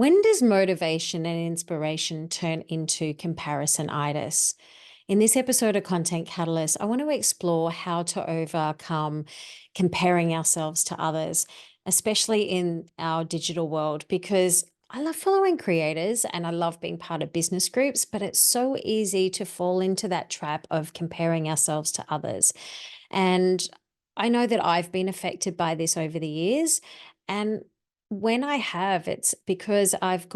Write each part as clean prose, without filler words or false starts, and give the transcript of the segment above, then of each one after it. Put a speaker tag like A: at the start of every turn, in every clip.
A: When does motivation and inspiration turn into comparisonitis? In this episode of Content Catalyst, I want to explore how to overcome comparing ourselves to others, especially in our digital world, because I love following creators and I love being part of business groups, but it's so easy to fall into that trap of comparing ourselves to others. And I know that I've been affected by this over the years. And when I have, it's because I've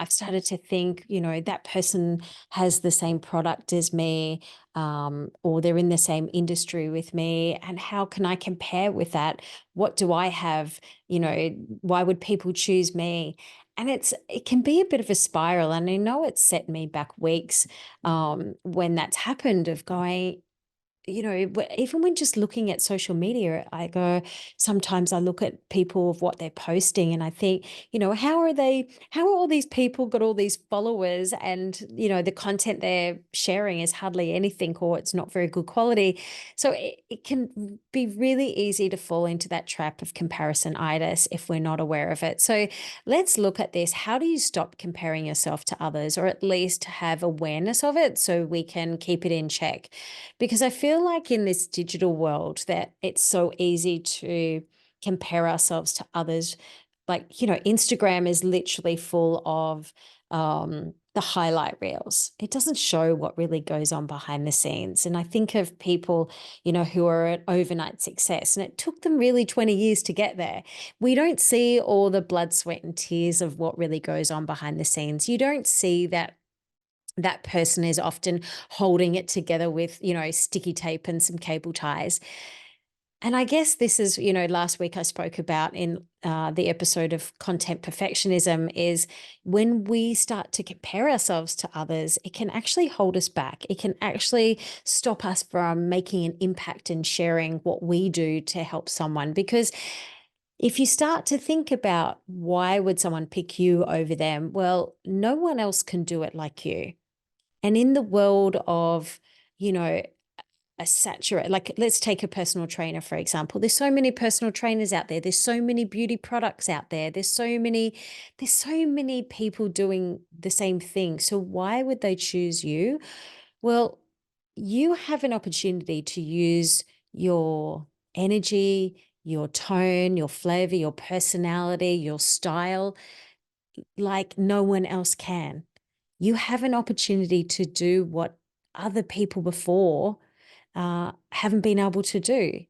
A: started to think, that person has the same product as me, or they're in the same industry with me. And how can I compare with that? What do I have? Why would people choose me? And it can be a bit of a spiral. And I know it's set me back weeks when that's happened of going, even when just looking at social media, sometimes I look at people of what they're posting and I think, how are all these people got all these followers and, the content they're sharing is hardly anything or it's not very good quality. So it can be really easy to fall into that trap of comparisonitis if we're not aware of it. So let's look at this. How do you stop comparing yourself to others, or at least have awareness of it so we can keep it in check? Because I feel like in this digital world that it's so easy to compare ourselves to others. Like, Instagram is literally full of the highlight reels. It doesn't show what really goes on behind the scenes. And I think of people, who are an overnight success and it took them really 20 years to get there. We don't see all the blood, sweat, and tears of what really goes on behind the scenes. You don't see that person is often holding it together with, sticky tape and some cable ties. And I guess this is, last week I spoke about in the episode of content perfectionism is when we start to compare ourselves to others, it can actually hold us back. It can actually stop us from making an impact and sharing what we do to help someone. Because if you start to think about why would someone pick you over them, well, no one else can do it like you. And in the world of, a saturate, like let's take a personal trainer, for example. There's so many personal trainers out there. There's so many beauty products out there. There's so many people doing the same thing. So why would they choose you? Well, you have an opportunity to use your energy, your tone, your flavor, your personality, your style like no one else can. You have an opportunity to do what other people before haven't been able to do.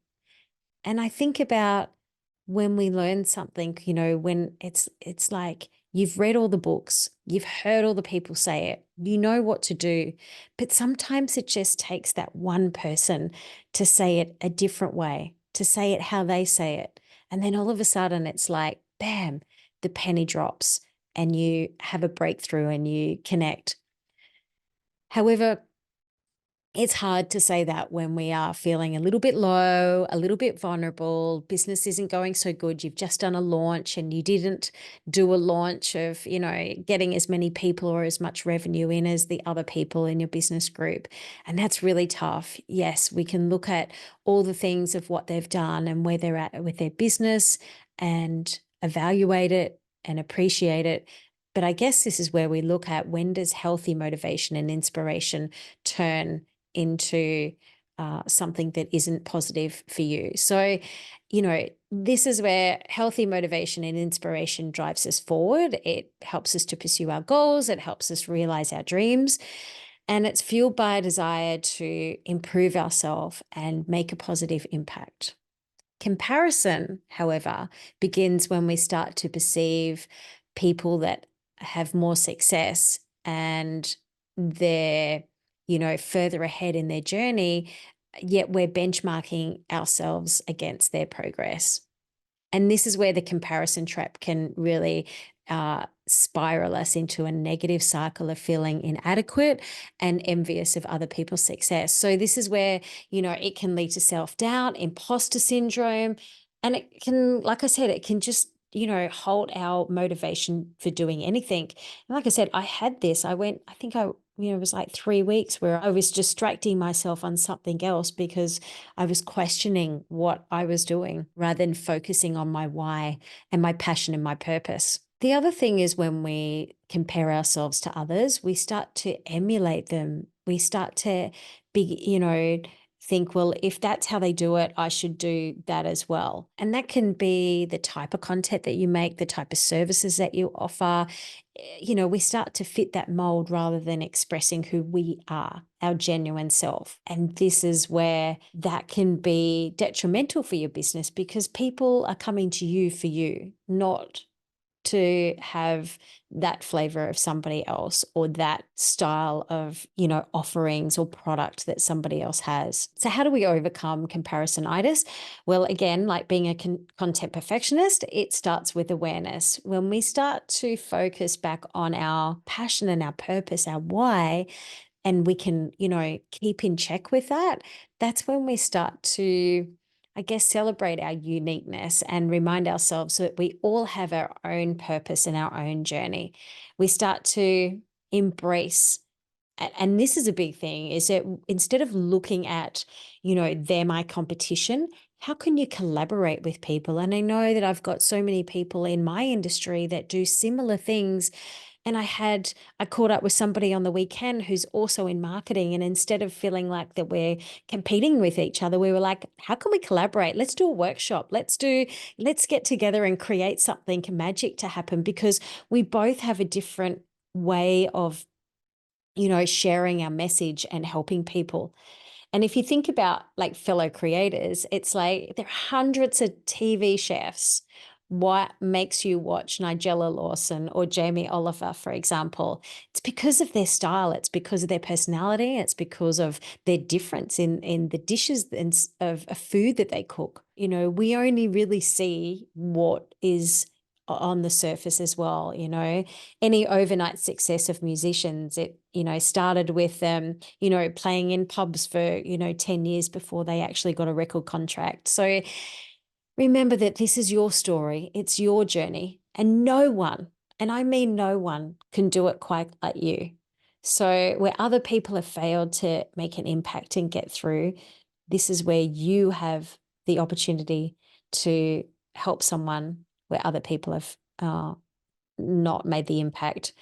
A: And I think about when we learn something, when it's like you've read all the books, you've heard all the people say it, you know what to do, but sometimes it just takes that one person to say it a different way, to say it how they say it. And then all of a sudden it's like, bam, the penny drops and you have a breakthrough and you connect. However, it's hard to say that when we are feeling a little bit low, a little bit vulnerable, business isn't going so good. You've just done a launch and you didn't do a launch of, getting as many people or as much revenue in as the other people in your business group. And that's really tough. Yes, we can look at all the things of what they've done and where they're at with their business and evaluate it and appreciate it. But I guess this is where we look at, when does healthy motivation and inspiration turn into something that isn't positive for you? So, this is where healthy motivation and inspiration drives us forward. It helps us to pursue our goals. It helps us realize our dreams. And it's fueled by a desire to improve ourselves and make a positive impact. Comparison, however, begins when we start to perceive people that have more success and they're, further ahead in their journey, yet we're benchmarking ourselves against their progress. And this is where the comparison trap can really spiral us into a negative cycle of feeling inadequate and envious of other people's success. So this is where, it can lead to self-doubt, imposter syndrome, and it can, like I said, it can just, halt our motivation for doing anything. And like I said, I had this, it was like 3 weeks where I was distracting myself on something else because I was questioning what I was doing rather than focusing on my why and my passion and my purpose. The other thing is when we compare ourselves to others, we start to emulate them. We start to think, well, if that's how they do it, I should do that as well. And that can be the type of content that you make, the type of services that you offer. We start to fit that mold rather than expressing who we are, our genuine self. And this is where that can be detrimental for your business because people are coming to you, not to have that flavor of somebody else or that style of, offerings or product that somebody else has. So how do we overcome comparisonitis? Well, again, like being a content perfectionist, it starts with awareness. When we start to focus back on our passion and our purpose, our why, and we can, keep in check with that, that's when we start to, I guess, celebrate our uniqueness and remind ourselves that we all have our own purpose and our own journey. We start to embrace, and this is a big thing, is that instead of looking at, they're my competition, how can you collaborate with people? And I know that I've got so many people in my industry that do similar things. And I caught up with somebody on the weekend who's also in marketing. And instead of feeling like that we're competing with each other, we were like, how can we collaborate? Let's do a workshop. Let's get together and create something magic to happen, because we both have a different way of, sharing our message and helping people. And if you think about like fellow creators, it's like there are hundreds of TV chefs. What makes you watch Nigella Lawson or Jamie Oliver, for example? It's because of their style. It's because of their personality. It's because of their difference in the dishes of food that they cook. We only really see what is on the surface as well. Any overnight success of musicians, it started with them playing in pubs for 10 years before they actually got a record contract. So remember that this is your story, it's your journey, and no one, and I mean no one, can do it quite like you. So where other people have failed to make an impact and get through, this is where you have the opportunity to help someone where other people have not made the impact.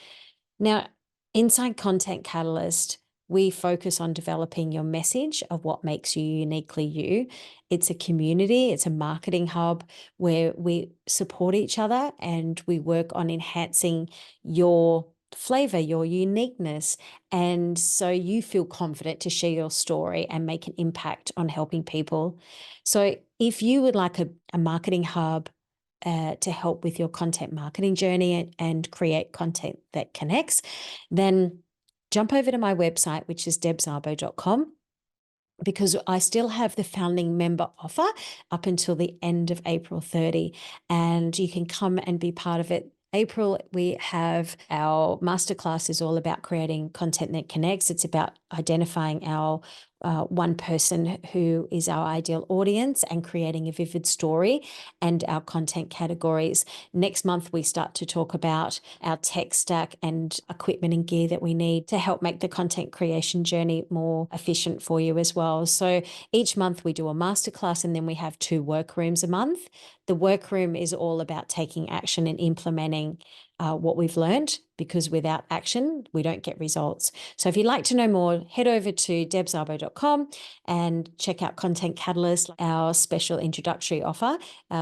A: Now, inside Content Catalyst, we focus on developing your message of what makes you uniquely you. It's a community, it's a marketing hub where we support each other and we work on enhancing your flavor, your uniqueness. And so you feel confident to share your story and make an impact on helping people. So if you would like a marketing hub to help with your content marketing journey and create content that connects, then jump over to my website, which is debszabo.com, because I still have the founding member offer up until the end of April 30, and you can come and be part of it. April, we have our masterclass is all about creating content that connects. It's about identifying our one person who is our ideal audience and creating a vivid story and our content categories. Next month, we start to talk about our tech stack and equipment and gear that we need to help make the content creation journey more efficient for you as well. So each month we do a masterclass, and then we have 2 workrooms a month. The workroom is all about taking action and implementing what we've learned, because without action, we don't get results. So if you'd like to know more, head over to debszabo.com and check out Content Catalyst. Our special introductory offer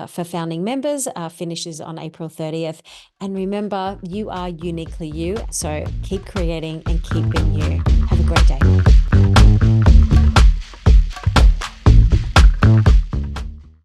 A: for founding members finishes on April 30th. And remember, you are uniquely you. So keep creating and keep being you. Have a great day.